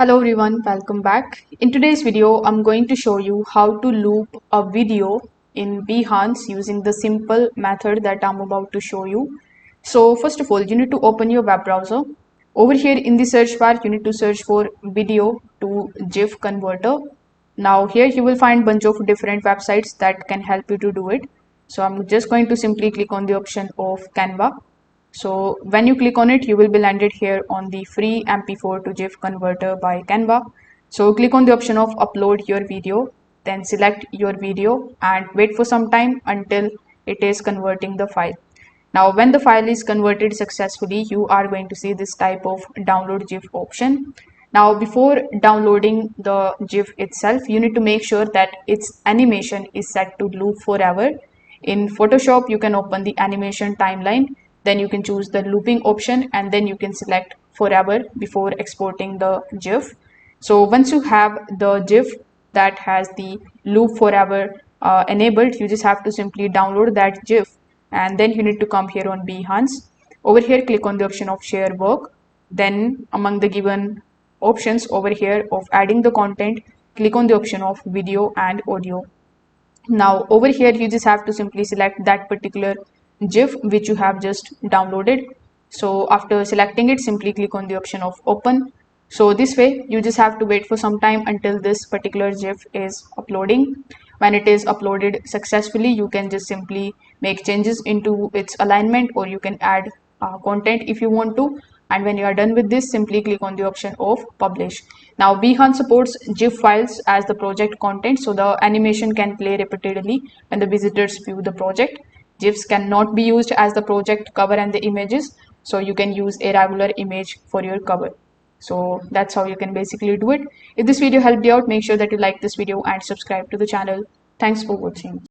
Hello everyone, welcome back. In today's video, I'm going to show you how to loop a video in Behance using the simple method that I'm about to show you. So first of all, you need to open your web browser. Over here in the search bar, you need to search for video to GIF converter. Now here you will find bunch of different websites that can help you to do it. So I'm just going to simply click on the option of Canva. So when you click on it, you will be landed here on the free MP4 to GIF converter by Canva. So click on the option of upload your video, then select your video and wait for some time until it is converting the file. Now when the file is converted successfully, you are going to see this type of download GIF option. Now before downloading the GIF itself, you need to make sure that its animation is set to loop forever. In Photoshop, you can open the animation timeline, then you can choose the looping option and then you can select forever before exporting the GIF. So once you have the GIF that has the loop forever enabled, you just have to simply download that GIF and then you need to come here on Behance. Over here, click on the option of share work. Then among the given options over here of adding the content, click on the option of video and audio. Now over here you just have to simply select that particular GIF which you have just downloaded. So after selecting it, simply click on the option of open. So this way you just have to wait for some time until this particular GIF is uploading. When it is uploaded successfully, you can just simply make changes into its alignment or you can add content if you want to. And when you are done with this, simply click on the option of publish. Now Behance supports GIF files as the project content, so the animation can play repeatedly when the visitors view the project. GIFs cannot be used as the project cover and the images, so you can use a regular image for your cover. So that's how you can basically do it. If this video helped you out, make sure that you like this video and subscribe to the channel. Thanks for watching.